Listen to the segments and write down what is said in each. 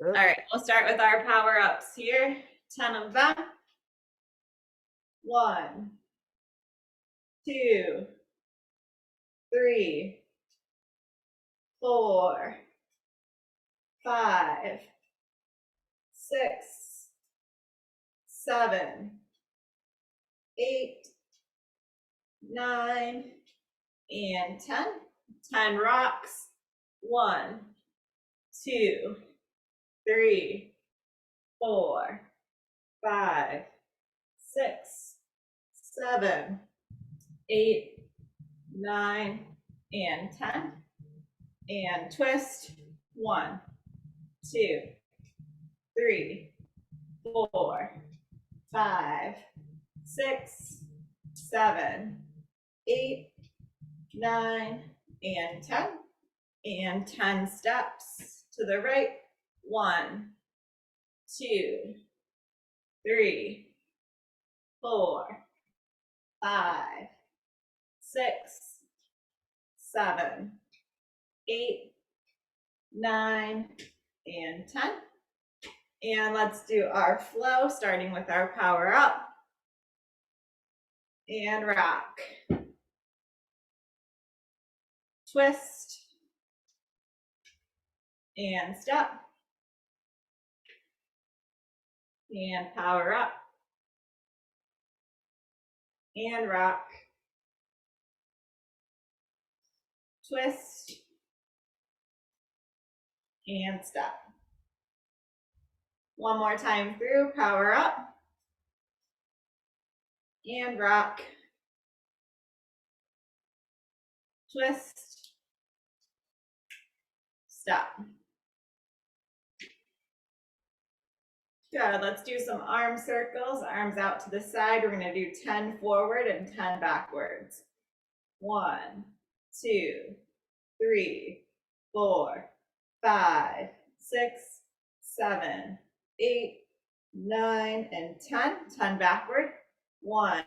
All right, we'll start with our power ups here. 10 of them. 1, 2, 3, 4, 5, 6, 7, 8, 9, and 10. 10 rocks. 1, 2, 3, 4, 5, 6, 7, 8, 9, and 10. And twist. 1, 2, 3, 4, 5, 6, 7, 8, 9, and 10. And 10 steps to the right. 1, 2, 3, 4, 5, 6, 7, 8, 9, and 10. And let's do our flow, starting with our power up. And rock. Twist. And step. And power up. And rock. Twist. And step. One more time through, power up. And rock. Twist. Step. Good, let's do some arm circles, arms out to the side. We're gonna do 10 forward and 10 backwards. 1, 2, 3, 4, 5, 6, 7, 8, 9, and 10. 10 backward. 1,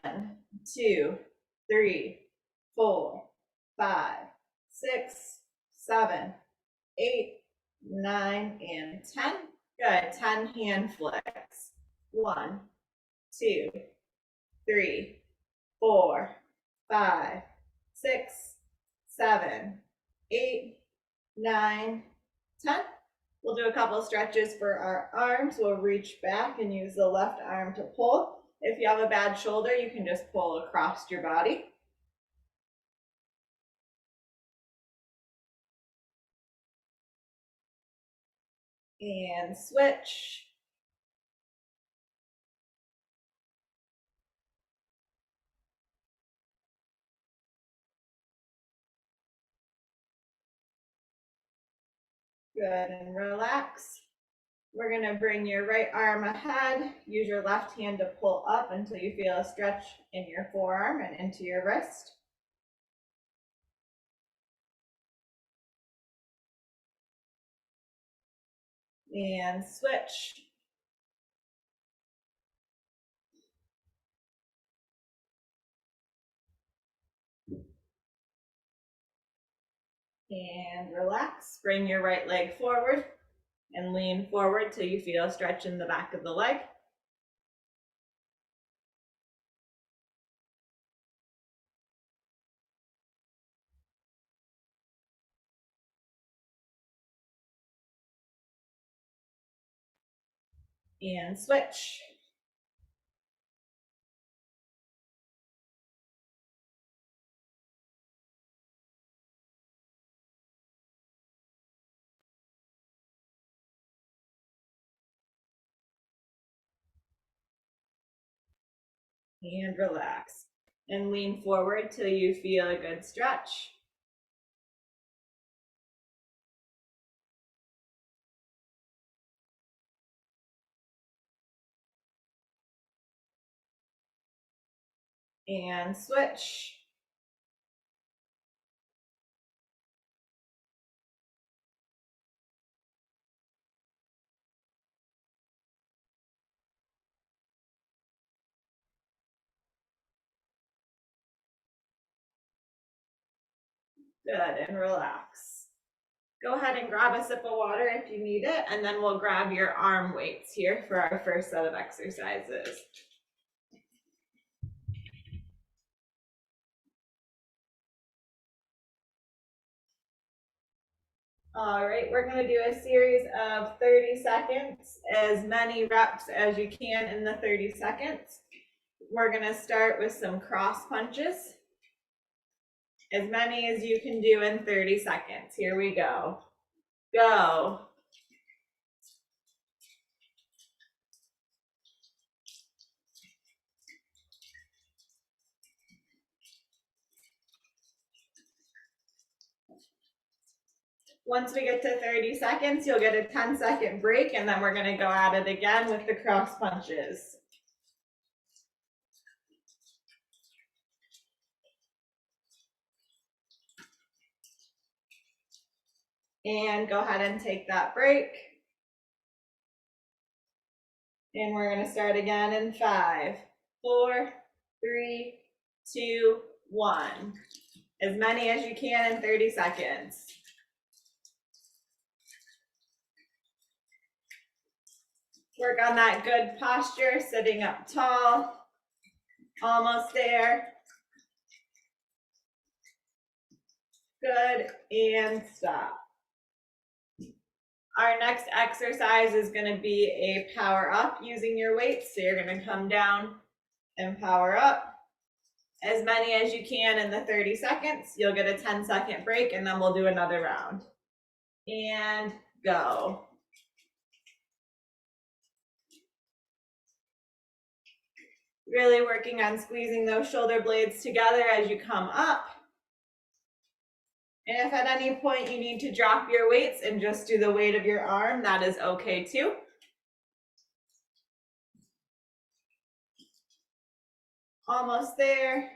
2, 3, 4, 5, 6, 7, 8, 9, and 10. Good. 10 hand flicks. 1, 2, 3, 4, 5, 6, 7, 8, 9, 10. We'll do a couple stretches for our arms. We'll reach back and use the left arm to pull. If you have a bad shoulder, you can just pull across your body. And switch. Good, and relax. We're gonna bring your right arm ahead. Use your left hand to pull up until you feel a stretch in your forearm and into your wrist. And switch. And relax. Bring your right leg forward and lean forward till you feel a stretch in the back of the leg. And switch. And relax. And lean forward till you feel a good stretch. And switch. Good, and relax. Go ahead and grab a sip of water if you need it, and then we'll grab your arm weights here for our first set of exercises. All right, we're going to do a series of 30 seconds, as many reps as you can in the 30 seconds. We're going to start with some cross punches, as many as you can do in 30 seconds. Here we go. Go. Once we get to 30 seconds, you'll get a 10-second break, and then we're going to go at it again with the cross punches. And go ahead and take that break. And we're going to start again in 5, 4, 3, 2, 1. As many as you can in 30 seconds. Work on that good posture, sitting up tall. Almost there. Good, and stop. Our next exercise is going to be a power up using your weights. So you're going to come down and power up. As many as you can in the 30 seconds. You'll get a 10-second break, and then we'll do another round. And go. Really working on squeezing those shoulder blades together as you come up. And if at any point you need to drop your weights and just do the weight of your arm, that is okay too. Almost there.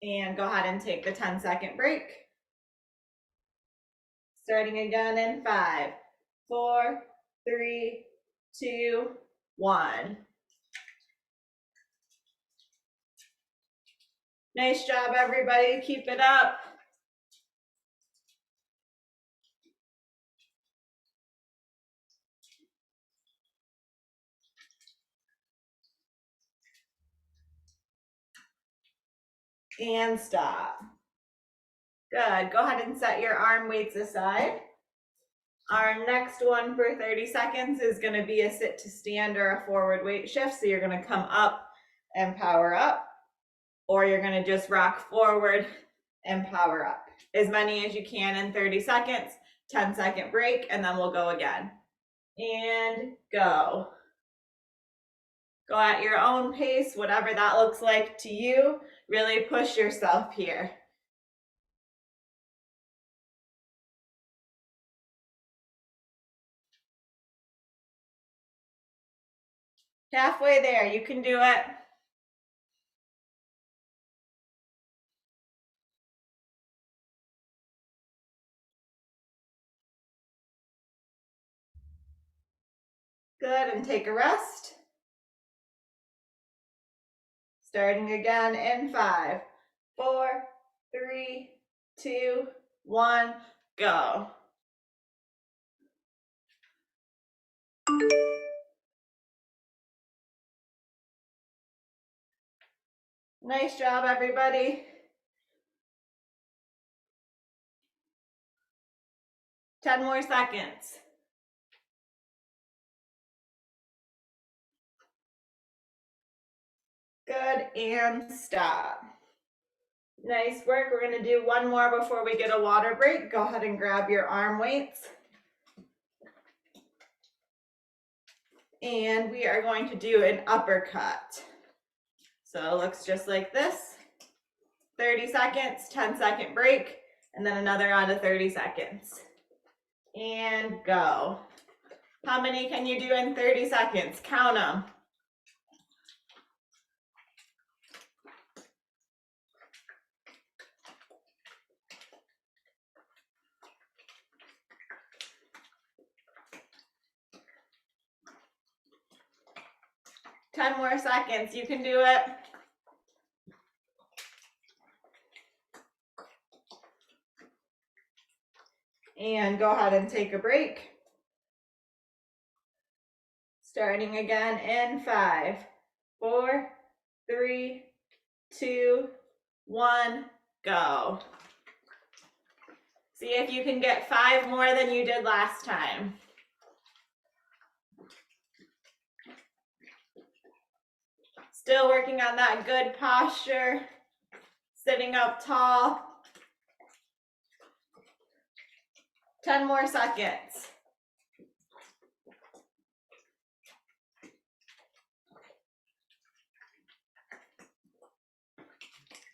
And go ahead and take the 10-second break. Starting again in 5, 4, 3, 2, 1. Nice job, everybody. Keep it up. And stop. Good. Go ahead and set your arm weights aside. Our next one for 30 seconds is going to be a sit to stand or a forward weight shift. So you're going to come up and power up, or you're going to just rock forward and power up. As many as you can in 30 seconds, 10-second break, and then we'll go again. And go. Go at your own pace, whatever that looks like to you. Really push yourself here. Halfway there, you can do it. Good, and take a rest. Starting again in 5, 4, 3, 2, 1, go. Nice job, everybody. 10 more seconds. Good, and stop. Nice work. We're going to do one more before we get a water break. Go ahead and grab your arm weights. And we are going to do an uppercut. So it looks just like this. 30 seconds, 10-second break, and then another round of 30 seconds. And go. How many can you do in 30 seconds? Count them. Ten more seconds. You can do it. And go ahead and take a break. Starting again in 5, 4, 3, 2, 1, go. See if you can get 5 more than you did last time. Still working on that good posture, sitting up tall. 10 more seconds.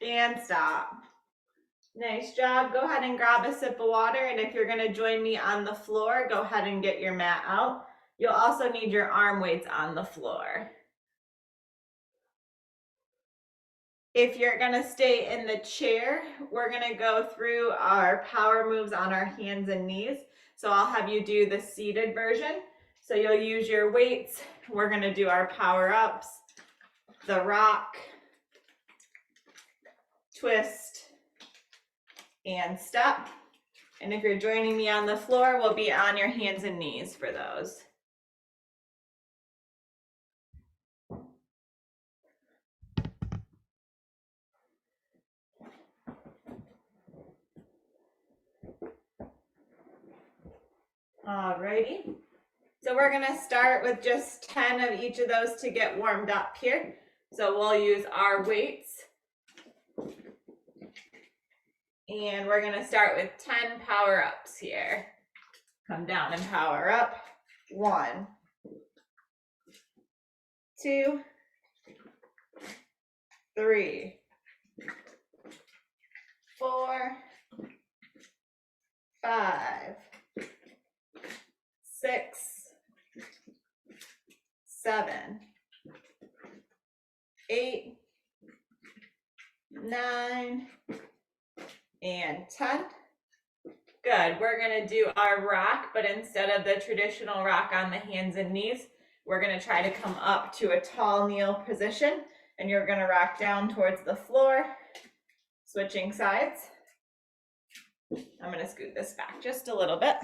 And stop. Nice job. Go ahead and grab a sip of water, and if you're going to join me on the floor, go ahead and get your mat out. You'll also need your arm weights on the floor. If you're going to stay in the chair, we're going to go through our power moves on our hands and knees. So I'll have you do the seated version. So you'll use your weights. We're going to do our power ups, the rock, twist, and step. And if you're joining me on the floor, we'll be on your hands and knees for those. Alrighty. So we're gonna start with just 10 of each of those to get warmed up here. So we'll use our weights. And we're gonna start with 10 power ups here. Come down and power up. 1, 2, 3, 4, 5, 6, 7, 8, 9, and 10. Good. We're going to do our rock, but instead of the traditional rock on the hands and knees, we're going to try to come up to a tall kneel position, and you're going to rock down towards the floor, switching sides. I'm going to scoot this back just a little bit.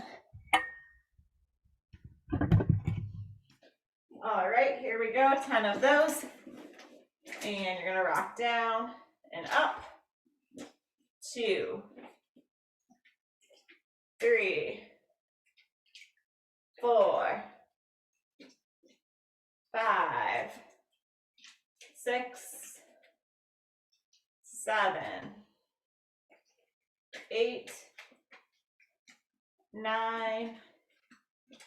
All right, here we go, 10 of those. And you're gonna rock down and up. 2, 3, 4, 5, 6, 7, 8, 9,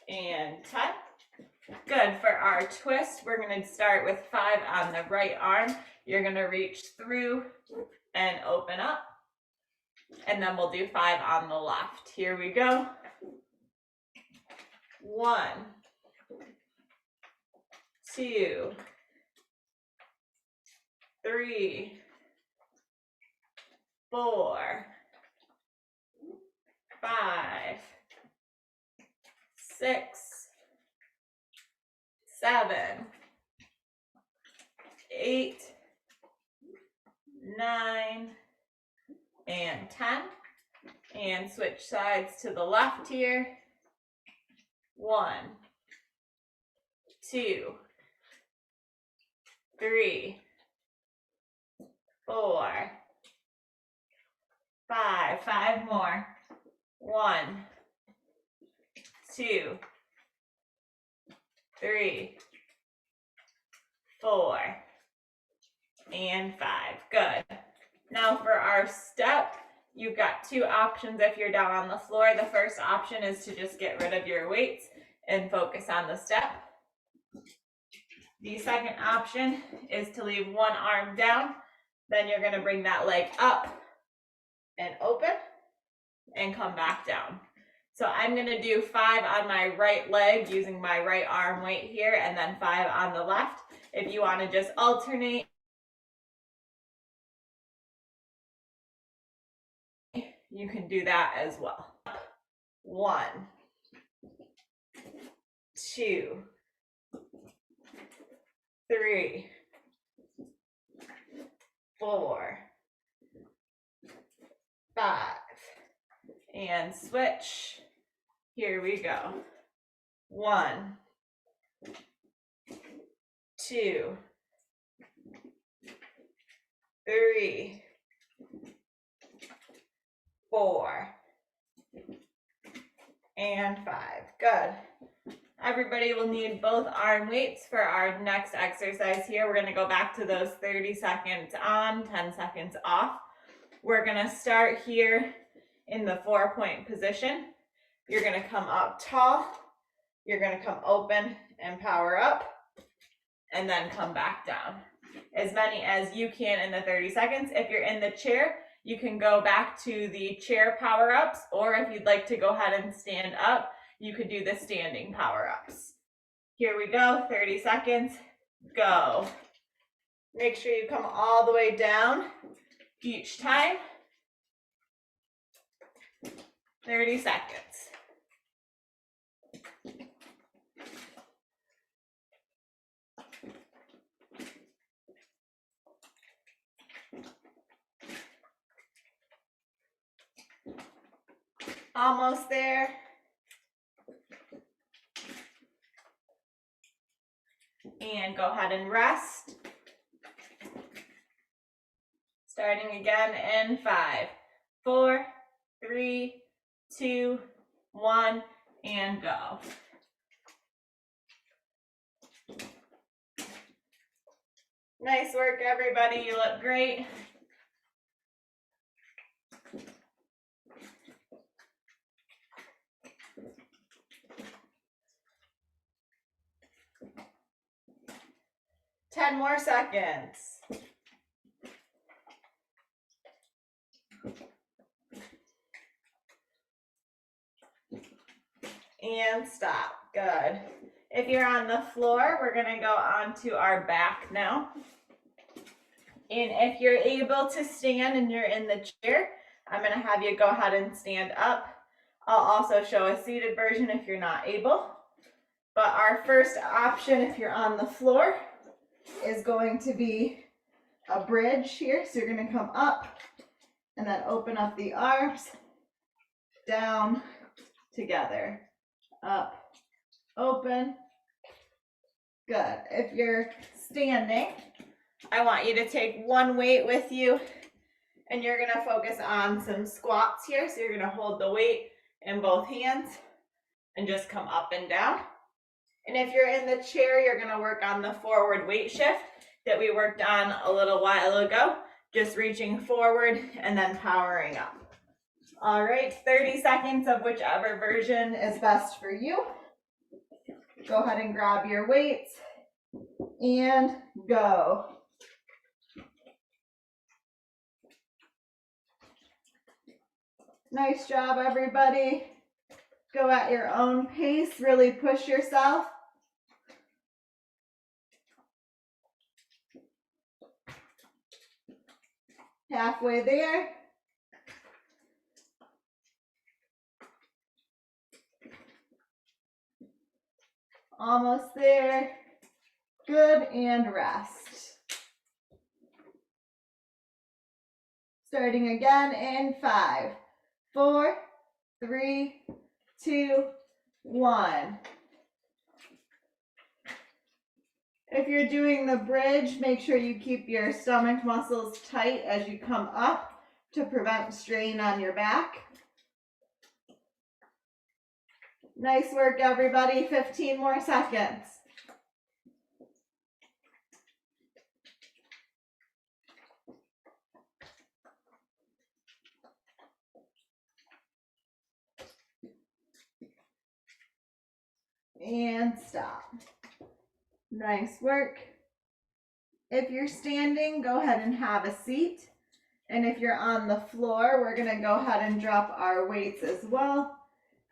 and 10. Good. For our twist, we're going to start with 5 on the right arm. You're going to reach through and open up. And then we'll do 5 on the left. Here we go. 1, 2, 3, 4, 5, 6, 7, 8, 9, and 10. And switch sides to the left here. 1, 2, 3, 4, 5. 5 more. 1, 2, 3, 4, and 5. Good. Now for our step, you've got 2 options if you're down on the floor. The first option is to just get rid of your weights and focus on the step. The second option is to leave one arm down. Then you're going to bring that leg up and open and come back down. So I'm going to do 5 on my right leg using my right arm weight here, and then 5 on the left. If you want to just alternate, you can do that as well. 1, 2, 3, 4, 5, and switch. Here we go. 1, 2, 3, 4, and 5. Good. Everybody will need both arm weights for our next exercise here. We're going to go back to those 30 seconds on, 10 seconds off. We're going to start here in the 4-point position. You're going to come up tall. You're going to come open and power up, and then come back down. As many as you can in the 30 seconds. If you're in the chair, you can go back to the chair power-ups, or if you'd like to go ahead and stand up, you could do the standing power-ups. Here we go, 30 seconds, go. Make sure you come all the way down each time. 30 seconds. Almost there. And go ahead and rest. Starting again in 5, 4, 3, 2, 1, and go. Nice work, everybody. You look great. Ten more seconds. And stop. Good. If you're on the floor, we're going to go onto our back now. And if you're able to stand and you're in the chair, I'm going to have you go ahead and stand up. I'll also show a seated version if you're not able. But our first option, if you're on the floor, is going to be a bridge here. So you're going to come up and then open up the arms, down, together, up, open. Good. If you're standing, I want you to take one weight with you, and you're going to focus on some squats here. So you're going to hold the weight in both hands and just come up and down. And if you're in the chair, you're going to work on the forward weight shift that we worked on a little while ago, just reaching forward and then powering up. All right, 30 seconds of whichever version is best for you. Go ahead and grab your weights and go. Nice job, everybody. Go at your own pace, really push yourself. Halfway there. Almost there. Good, and rest. Starting again in 5, 4, 3, 2, 1. If you're doing the bridge, make sure you keep your stomach muscles tight as you come up to prevent strain on your back. Nice work, everybody. 15 more seconds. And stop. Nice work. If you're standing, go ahead and have a seat. And if you're on the floor, we're going to go ahead and drop our weights as well.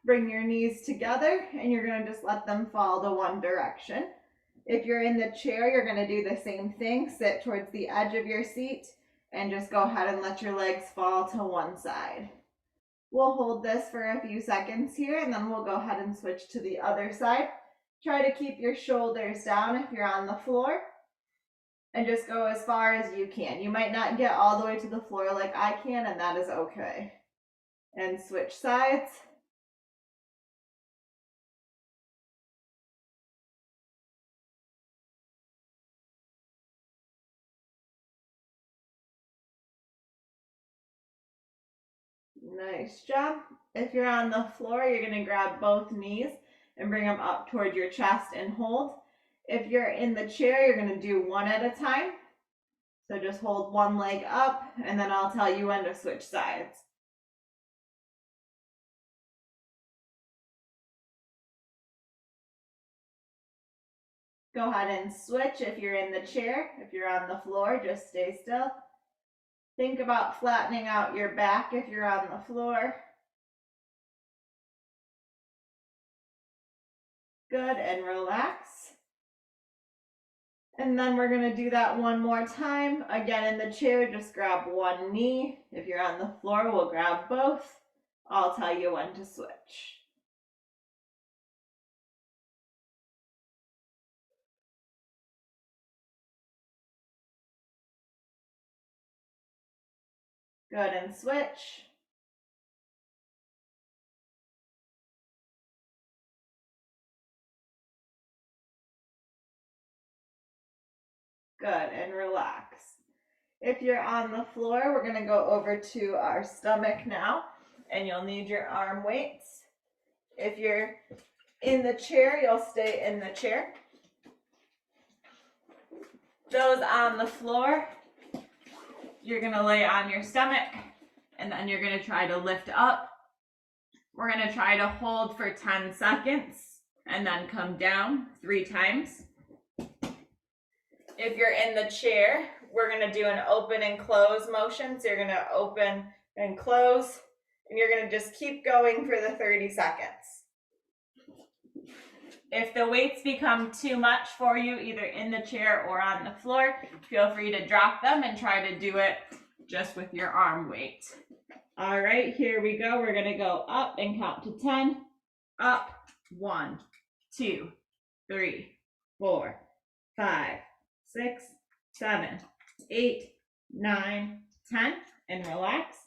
Bring your knees together, and you're going to just let them fall to one direction. If you're in the chair, you're going to do the same thing. Sit towards the edge of your seat and just go ahead and let your legs fall to one side. We'll hold this for a few seconds here, and then we'll go ahead and switch to the other side. Try to keep your shoulders down if you're on the floor, and just go as far as you can. You might not get all the way to the floor like I can, and that is okay. And switch sides. Nice job. If you're on the floor, you're going to grab both knees and bring them up toward your chest and hold. If you're in the chair, you're going to do one at a time. So just hold one leg up, and then I'll tell you when to switch sides. Go ahead and switch if you're in the chair. If you're on the floor, just stay still. Think about flattening out your back if you're on the floor. Good, and relax. And then we're going to do that one more time. Again, in the chair, just grab one knee. If you're on the floor, we'll grab both. I'll tell you when to switch. Good, and switch. Good, and relax. If you're on the floor, we're going to go over to our stomach now, and you'll need your arm weights. If you're in the chair, you'll stay in the chair. Those on the floor, you're going to lay on your stomach, and then you're going to try to lift up. We're going to try to hold for 10 seconds, and then come down 3 times. If you're in the chair, we're going to do an open and close motion. So you're going to open and close, and you're going to just keep going for the 30 seconds. If the weights become too much for you, either in the chair or on the floor, feel free to drop them and try to do it just with your arm weight. All right, here we go. We're going to go up and count to 10. Up, 1, 2, 3, 4, 5, 6, 7, 8, 9, 10, and relax.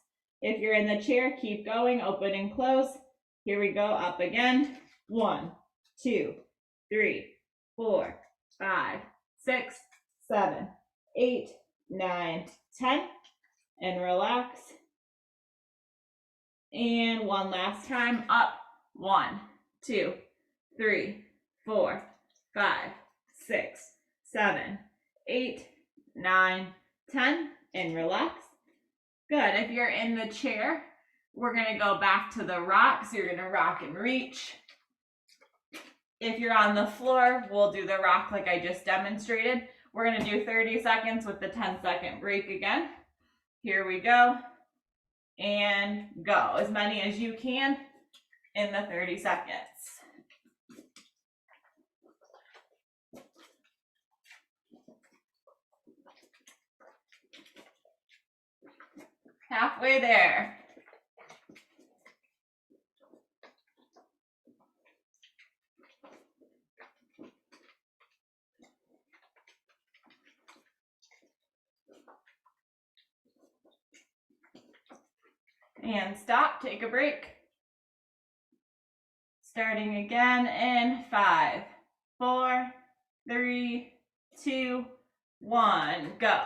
If you're in the chair, keep going, open and close. Here we go, up again. 1, 2, 3, 4, 5, 6, 7, 8, 9, 10, and relax. And one last time, up. 1, 2, 3, 4, 5, 6, 7, 8, 9, 10, and relax. Good. If you're in the chair, we're going to go back to the rock. So you're going to rock and reach. If you're on the floor, we'll do the rock like I just demonstrated. We're going to do 30 seconds with the 10-second break again. Here we go. And go. As many as you can in the 30 seconds. Halfway there. And stop, take a break. Starting again in 5, 4, 3, 2, 1, go.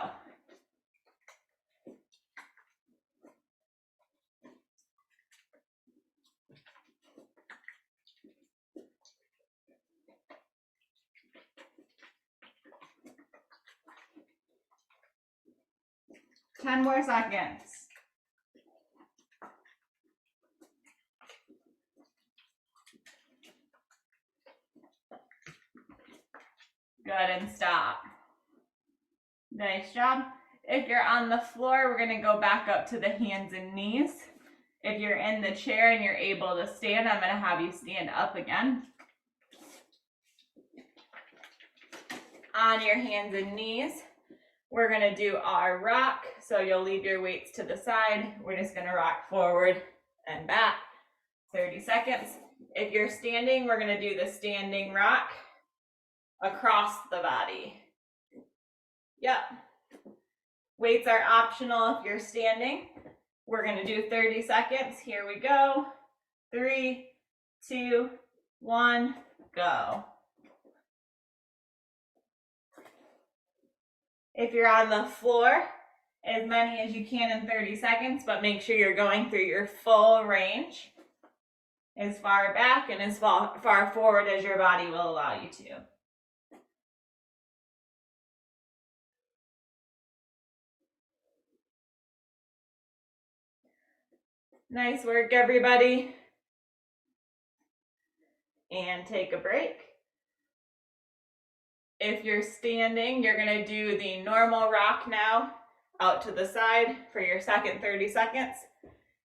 Ten more seconds. Good, and stop. Nice job. If you're on the floor, we're going to go back up to the hands and knees. If you're in the chair and you're able to stand, I'm going to have you stand up again. On your hands and knees, we're going to do our rock. So you'll leave your weights to the side. We're just going to rock forward and back. 30 seconds. If you're standing, we're going to do the standing rock across the body. Yep. Weights are optional if you're standing. We're going to do 30 seconds. Here we go. 3, 2, 1, go. If you're on the floor, as many as you can in 30 seconds, but make sure you're going through your full range, as far back and as far forward as your body will allow you to. Nice work, everybody. And take a break. If you're standing, you're gonna do the normal rock now, out to the side for your second 30 seconds.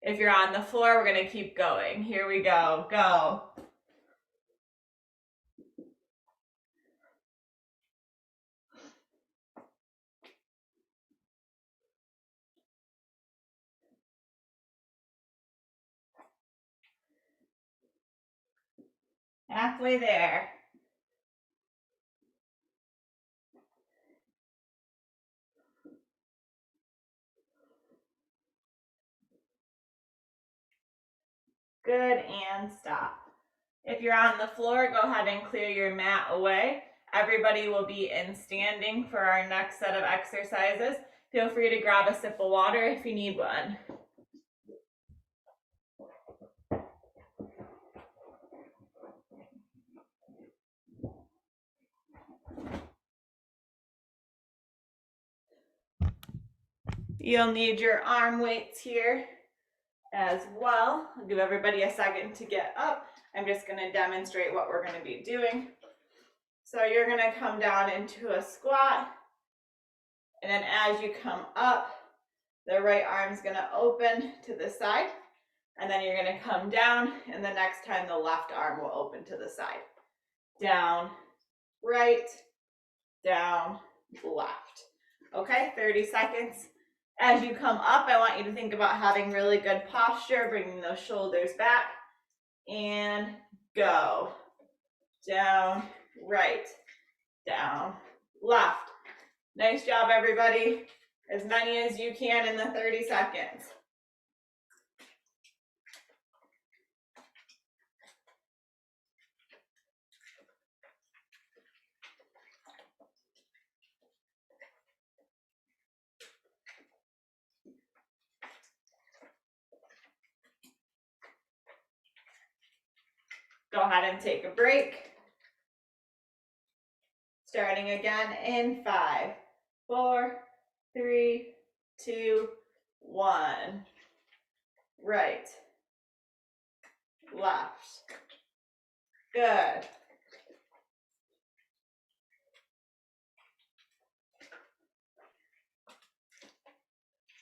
If you're on the floor, we're gonna keep going. Here we go, go. Halfway there. Good, and stop. If you're on the floor, go ahead and clear your mat away. Everybody will be in standing for our next set of exercises. Feel free to grab a sip of water if you need one. You'll need your arm weights here as well. I'll give everybody a second to get up. I'm just going to demonstrate what we're going to be doing. So you're going to come down into a squat, and then as you come up, the right arm's going to open to the side, and then you're going to come down, and the next time the left arm will open to the side. Down, right, down, left. Okay, 30 seconds. As you come up, I want you to think about having really good posture, bringing those shoulders back, and go. Down, right, down, left. Nice job, everybody. As many as you can in the 30 seconds. Go ahead and take a break. Starting again in 5, 4, 3, 2, 1. Right, left. Good.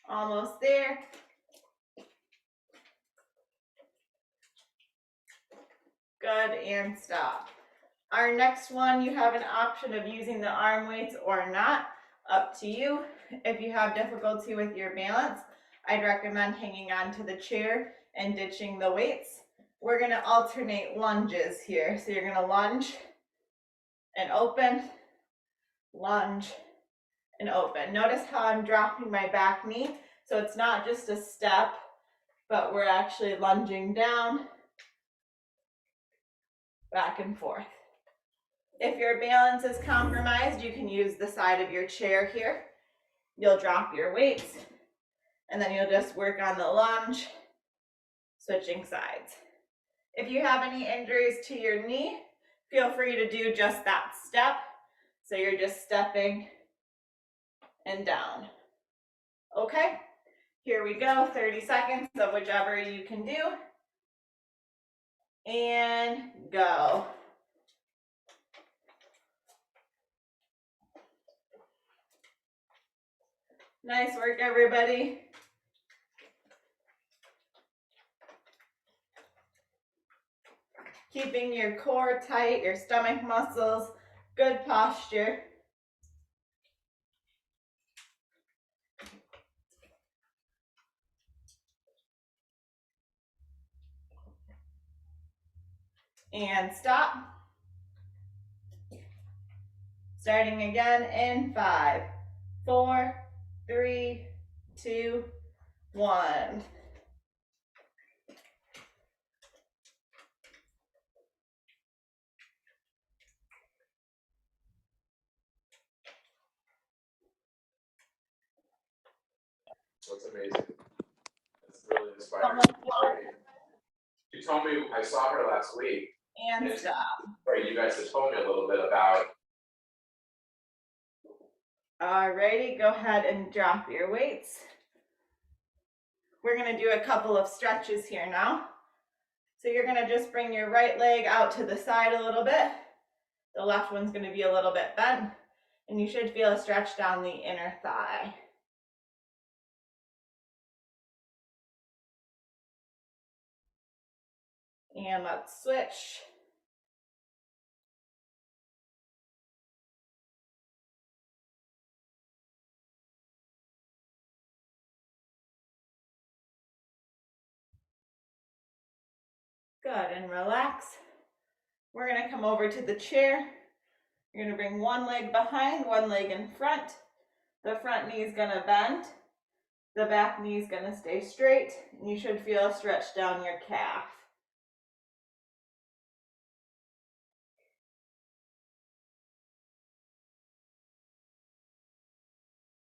Almost there. Good, and stop. Our next one, you have an option of using the arm weights or not, up to you. If you have difficulty with your balance, I'd recommend hanging on to the chair and ditching the weights. We're gonna alternate lunges here. So you're gonna lunge and open, lunge and open. Notice how I'm dropping my back knee. So it's not just a step, but we're actually lunging down, back and forth. If your balance is compromised, you can use the side of your chair here. You'll drop your weights, and then you'll just work on the lunge, switching sides. If you have any injuries to your knee, feel free to do just that step. So you're just stepping and down. Okay, here we go, 30 seconds of whichever you can do. And go. Nice work, everybody. Keeping your core tight, your stomach muscles, good posture. And stop. Starting again in 5, 4, 3, 2, 1. amazing. It's really inspiring. She told me, I saw her last week. And stop. Right, you guys had told me a little bit about. Alrighty, go ahead and drop your weights. We're gonna do a couple of stretches here now. So you're gonna just bring your right leg out to the side a little bit. The left one's gonna be a little bit bent, and you should feel a stretch down the inner thigh. And let's switch. Good, and relax. We're gonna come over to the chair. You're gonna bring one leg behind, one leg in front. The front knee is gonna bend. The back knee is gonna stay straight, and you should feel a stretch down your calf.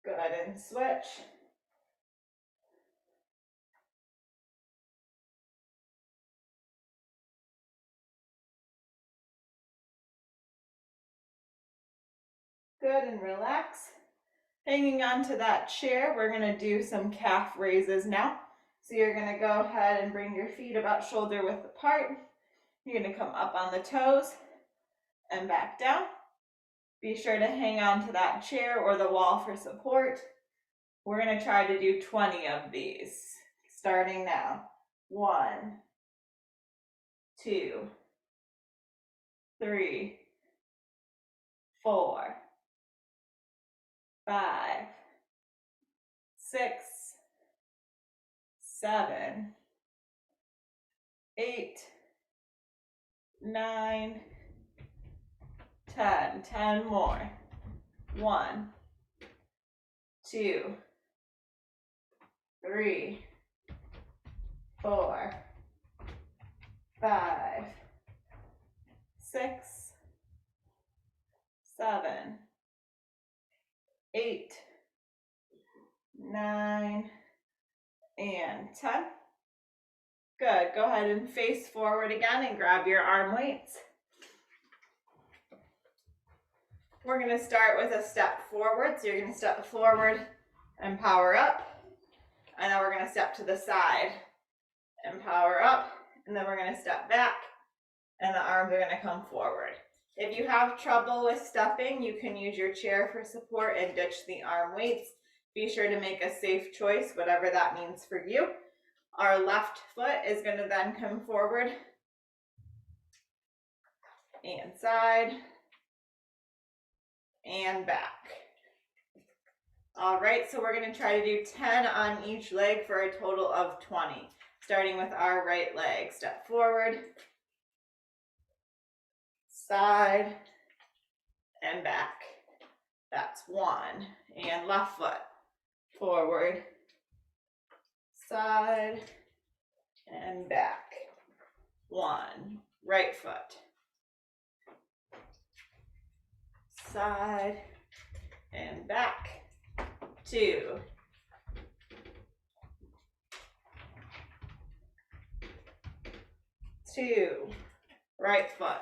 Good, and switch. Good, and relax. Hanging onto that chair, we're gonna do some calf raises now. So you're gonna go ahead and bring your feet about shoulder width apart. You're gonna come up on the toes and back down. Be sure to hang on to that chair or the wall for support. We're gonna try to do 20 of these, starting now. 1, 2, 3, 4, 5, 6, 7, 8, 9, 10. 10 more. 1, 2, 3, 4, 5, 6, 7, 8, 9, and 10. Good. Go ahead and face forward again and grab your arm weights. We're going to start with a step forward. So you're going to step forward and power up. And then we're going to step to the side and power up. And then we're going to step back and the arms are going to come forward. If you have trouble with stepping, you can use your chair for support and ditch the arm weights. Be sure to make a safe choice, whatever that means for you. Our left foot is going to then come forward and side and back. All right, so we're going to try to do 10 on each leg for a total of 20. Starting with our right leg. Step forward, side, and back. That's 1. And left foot, forward, side, and back. 1. Right foot, side, and back. 2. Right foot,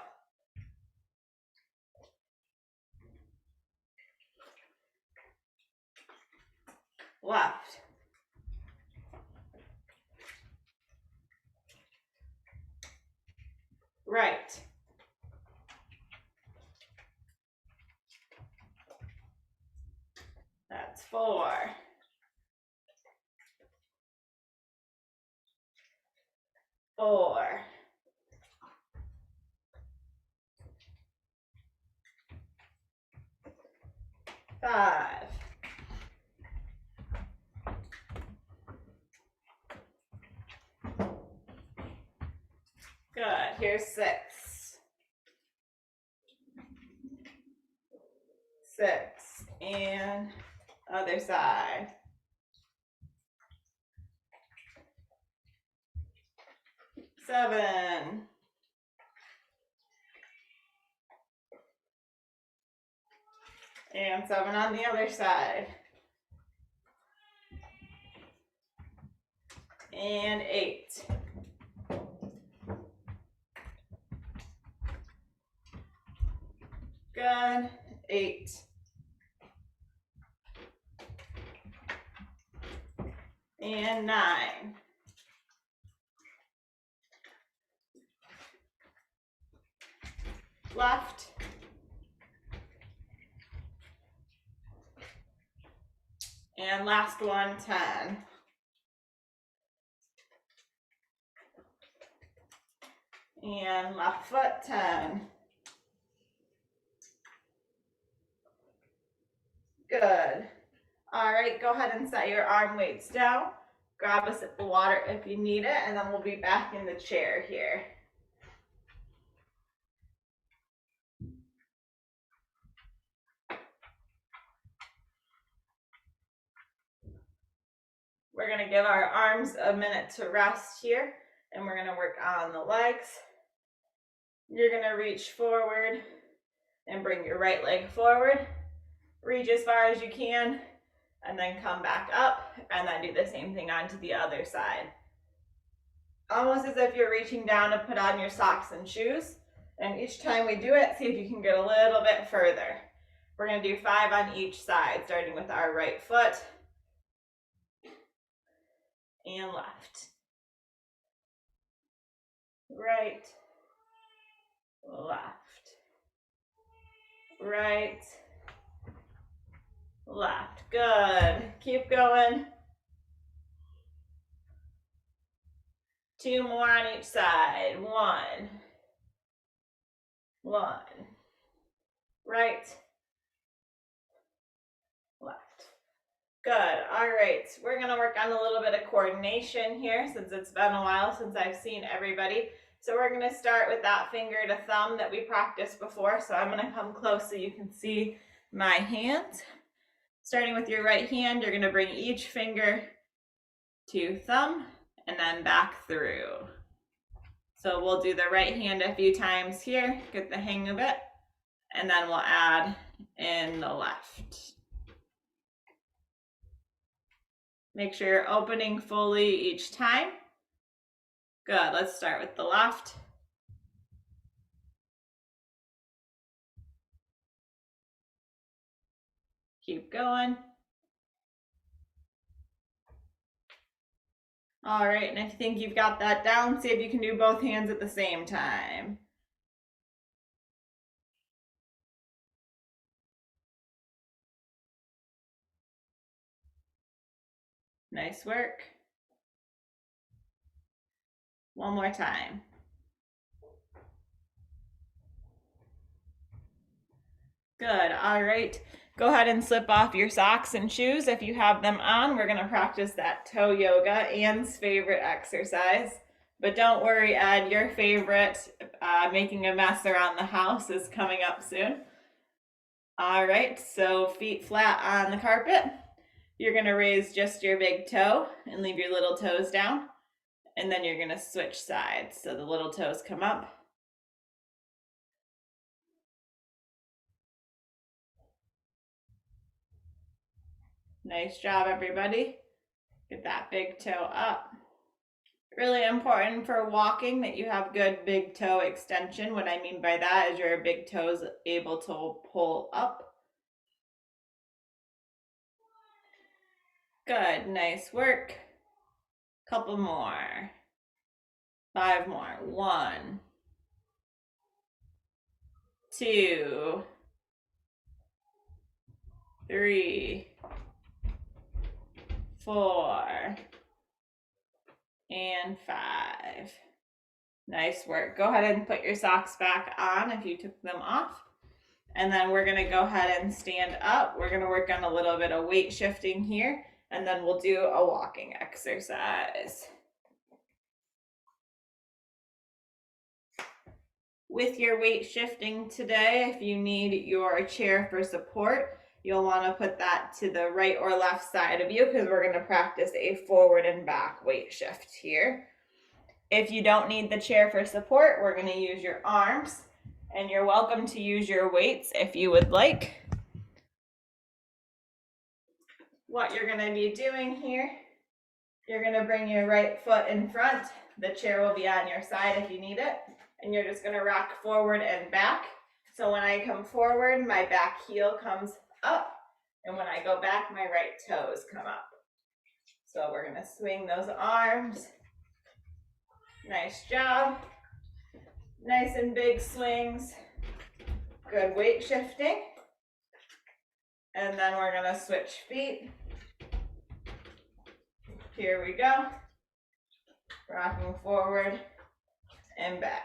left, right, that's 4, 4, 5, good, here's 6, 6, and other side, 7, 7 on the other side, and 8. Good, 8. And 9. Left. And last one, 10. And left foot, 10. Good. All right, go ahead and set your arm weights down. Grab a sip of water if you need it, and then we'll be back in the chair here. We're gonna give our arms a minute to rest here, and we're gonna work on the legs. You're gonna reach forward and bring your right leg forward. Reach as far as you can, and then come back up, and then do the same thing onto the other side. Almost as if you're reaching down to put on your socks and shoes. And each time we do it, see if you can get a little bit further. We're gonna do 5 on each side, starting with our right foot and left. Right, left, right, left. Good. Keep going. 2 more on each side. 1, right, left. Good. All right. We're going to work on a little bit of coordination here since it's been a while since I've seen everybody. So we're going to start with that finger to thumb that we practiced before. So I'm going to come close so you can see my hands. Starting with your right hand, you're going to bring each finger to thumb and then back through. So we'll do the right hand a few times here, get the hang of it, and then we'll add in the left. Make sure you're opening fully each time. Good, let's start with the left. Keep going. All right, and if you think you've got that down, see if you can do both hands at the same time. Nice work. One more time. Good, all right. Go ahead and slip off your socks and shoes if you have them on. We're gonna practice that toe yoga, Anne's favorite exercise. But don't worry, Ed, your favorite, making a mess around the house, is coming up soon. All right, so feet flat on the carpet. You're gonna raise just your big toe and leave your little toes down. And then you're gonna switch sides. So the little toes come up. Nice job, everybody. Get that big toe up. Really important for walking that you have good big toe extension. What I mean by that is your big toe is able to pull up. Good, nice work. Couple more. 5 more. 1, 2, 3, 4, and 5. Nice work. Go ahead and put your socks back on if you took them off. And then we're gonna go ahead and stand up. We're gonna work on a little bit of weight shifting here, and then we'll do a walking exercise. With your weight shifting today, if you need your chair for support, you'll want to put that to the right or left side of you because we're going to practice a forward and back weight shift here. If you don't need the chair for support, we're going to use your arms, and you're welcome to use your weights if you would like. What you're going to be doing here You're gonna bring your right foot in front. The chair will be on your side if you need it. And you're just gonna rock forward and back. So when I come forward, my back heel comes up. And when I go back, my right toes come up. So we're gonna swing those arms. Nice job. Nice and big swings. Good weight shifting. And then we're gonna switch feet. Here we go. Rocking forward and back.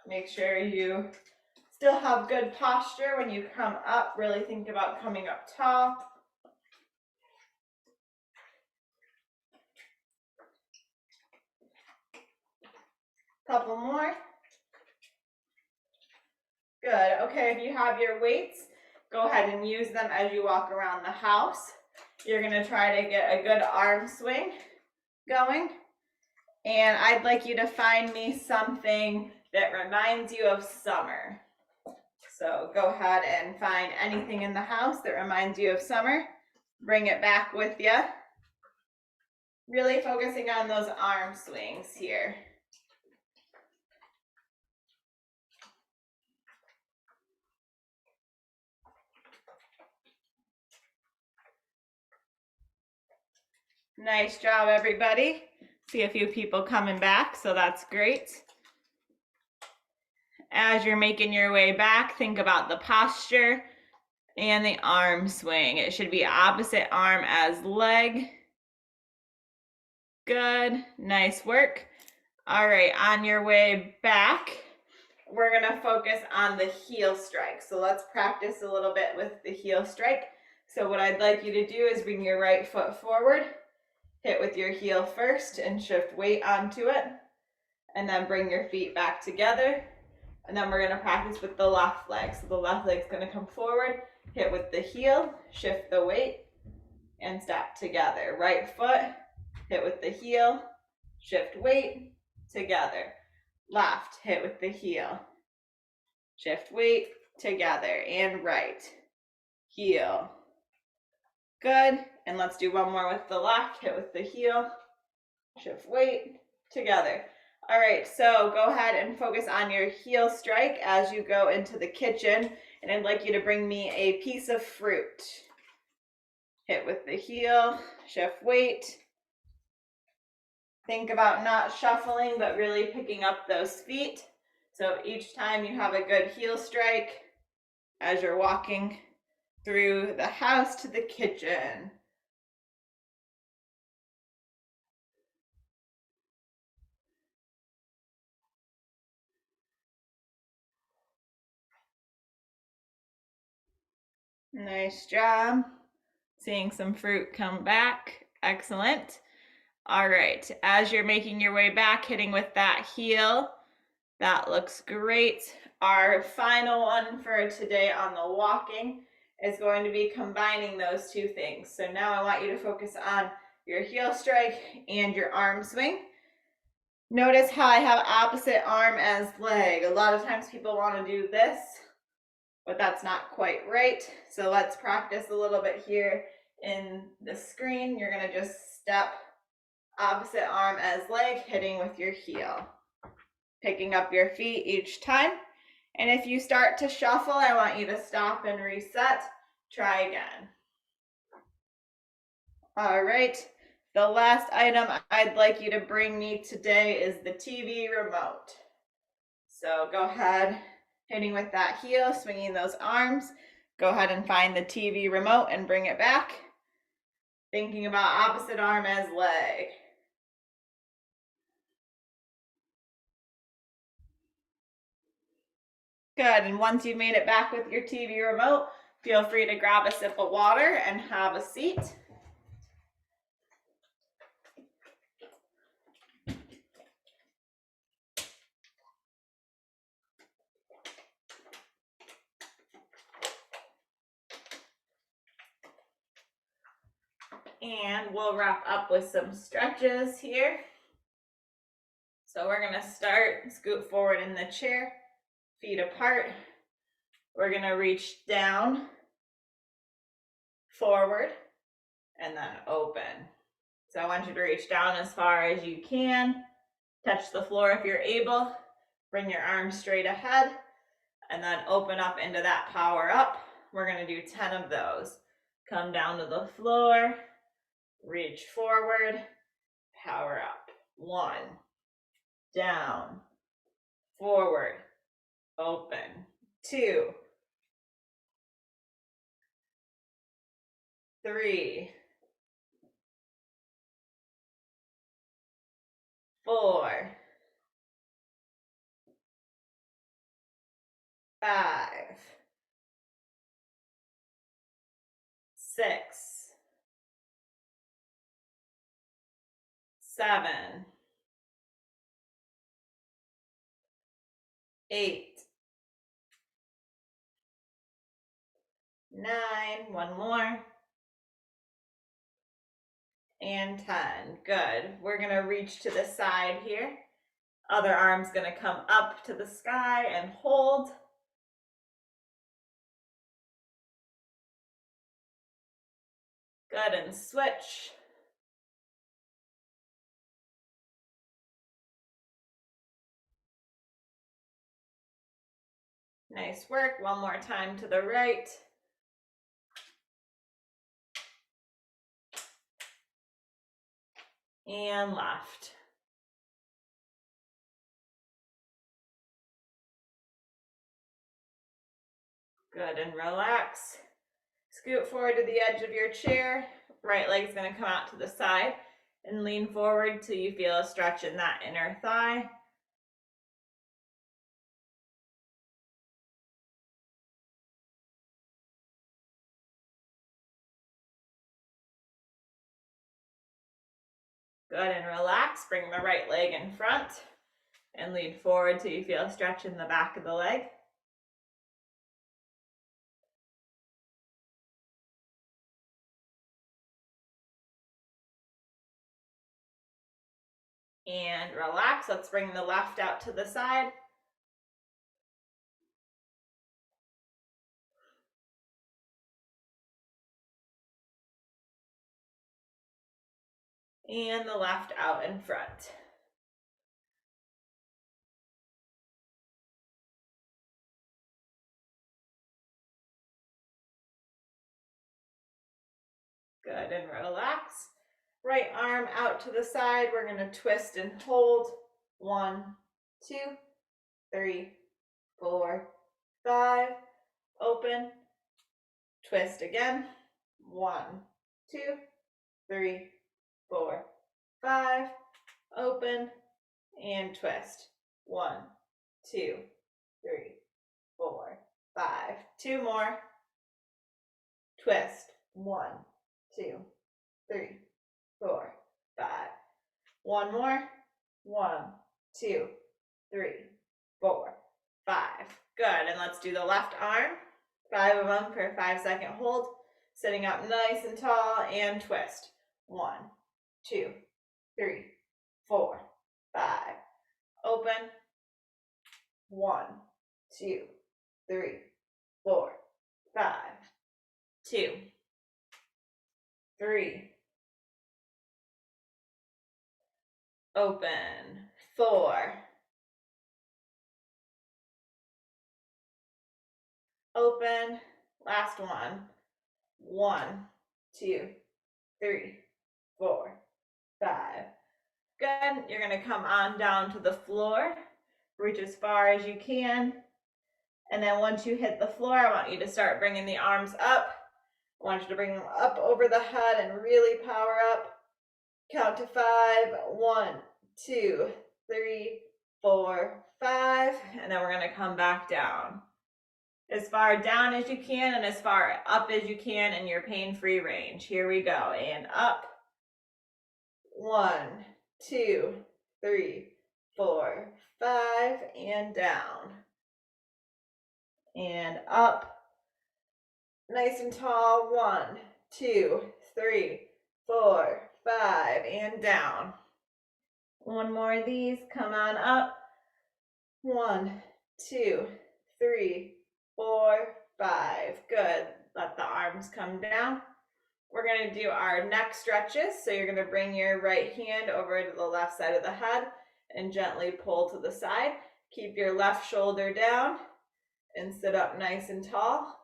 Make sure you still have good posture when you come up. Really think about coming up tall. Couple more. Good. Okay, if you have your weights, go ahead and use them as you walk around the house. You're going to try to get a good arm swing going. And I'd like you to find me something that reminds you of summer. So go ahead and find anything in the house that reminds you of summer. Bring it back with you. Really focusing on those arm swings here. Nice job, everybody. See a few people coming back, so that's great. As you're making your way back, think about the posture and the arm swing. It should be opposite arm as leg. Good, nice work. All right, on your way back, we're gonna focus on the heel strike. So let's practice a little bit with the heel strike. So what I'd like you to do is bring your right foot forward, hit with your heel first and shift weight onto it, and then bring your feet back together. And then we're gonna practice with the left leg. So the left leg's gonna come forward, hit with the heel, shift the weight, and step together. Right foot, hit with the heel, shift weight, together. Left, hit with the heel, shift weight, together. And right, heel. Good. And let's do one more with the left, hit with the heel, shift weight, together. All right, so go ahead and focus on your heel strike as you go into the kitchen, and I'd like you to bring me a piece of fruit. Hit with the heel, shift weight. Think about not shuffling, but really picking up those feet. So each time you have a good heel strike as you're walking through the house to the kitchen. Nice job. Seeing some fruit come back. Excellent. All right, as you're making your way back, hitting with that heel, that looks great. Our final one for today on the walking is going to be combining those two things. So now I want you to focus on your heel strike and your arm swing. Notice how I have opposite arm as leg. A lot of times people want to do this, but that's not quite right. So let's practice a little bit here in the screen. You're going to just step opposite arm as leg, hitting with your heel. Picking up your feet each time. And if you start to shuffle, I want you to stop and reset. Try again. All right. The last item I'd like you to bring me today is the TV remote. So go ahead, hitting with that heel, swinging those arms. Go ahead and find the TV remote and bring it back. Thinking about opposite arm as leg. Good, and once you've made it back with your TV remote, feel free to grab a sip of water and have a seat. And we'll wrap up with some stretches here. So we're gonna start, scoot forward in the chair, feet apart. We're gonna reach down, forward, and then open. So I want you to reach down as far as you can, touch the floor if you're able, bring your arms straight ahead, and then open up into that power up. We're gonna do 10 of those. Come down to the floor, reach forward, power up. 1, down, forward, open. 2, 3, 4, 5, 6, 7, 8, 9, one more, and 10. Good. We're gonna reach to the side here. Other arm's gonna come up to the sky and hold. Good, and switch. Nice work. One more time to the right. And left. Good, and relax. Scoot forward to the edge of your chair. Right leg's gonna come out to the side and lean forward till you feel a stretch in that inner thigh. Good, and relax. Bring the right leg in front and lean forward till you feel a stretch in the back of the leg. And relax. Let's bring the left out to the side. And the left out in front. Good, and relax. Right arm out to the side. We're gonna twist and hold. 1, 2, 3, 4, 5. Open. Twist again. 1, 2, 3, 4, 5. Open and twist. 1, 2, 3, 4, 5. 2 more. Twist. 1, 2, 3, 4, 5. 1 more. 1, 2, 3, 4, 5. Good. And let's do the left arm. 5 of them for a 5-second hold. Sitting up nice and tall and twist. 1, 2, 3, 4, 5. Open. 1, 2, 3, 4, 5. 2, 3. Open. 4. Open. Last one. 1, 2, 3, 4, 5. Good. You're going to come on down to the floor. Reach as far as you can. And then once you hit the floor, I want you to start bringing the arms up. I want you to bring them up over the head and really power up. Count to 5. 1, 2, 3, 4, 5. And then we're going to come back down. As far down as you can and as far up as you can in your pain-free range. Here we go. And up. 1, 2, 3, 4, 5. And down. And up. Nice and tall. 1, 2, 3, 4, 5. And down. One more of these. Come on up. 1, 2, 3, 4, 5. Good. Let the arms come down. We're going to do our neck stretches. So you're going to bring your right hand over to the left side of the head and gently pull to the side. Keep your left shoulder down and sit up nice and tall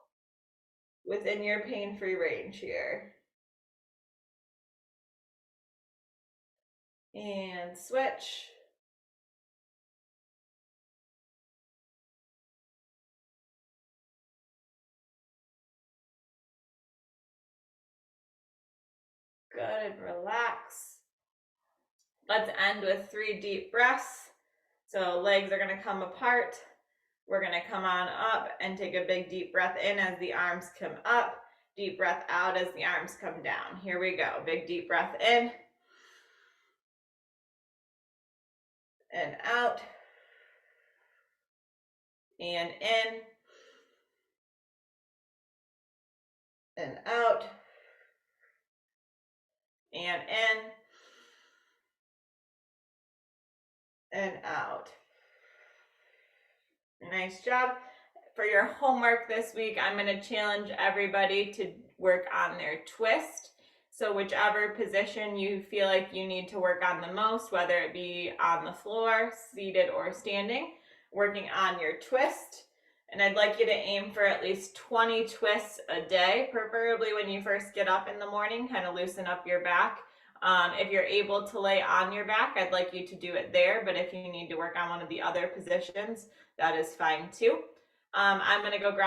within your pain-free range here. And switch. Good, and relax. Let's end with 3 deep breaths. So legs are gonna come apart. We're gonna come on up and take a big deep breath in as the arms come up. Deep breath out as the arms come down. Here we go, big deep breath in. And out. And in. And out. And in. And out. Nice job. For your homework this week, I'm going to challenge everybody to work on their twist. So whichever position you feel like you need to work on the most, whether it be on the floor, seated, or standing, working on your twist. And I'd like you to aim for at least 20 twists a day, preferably when you first get up in the morning, kind of loosen up your back. If you're able to lay on your back, I'd like you to do it there, but if you need to work on one of the other positions, that is fine too. I'm going to go grab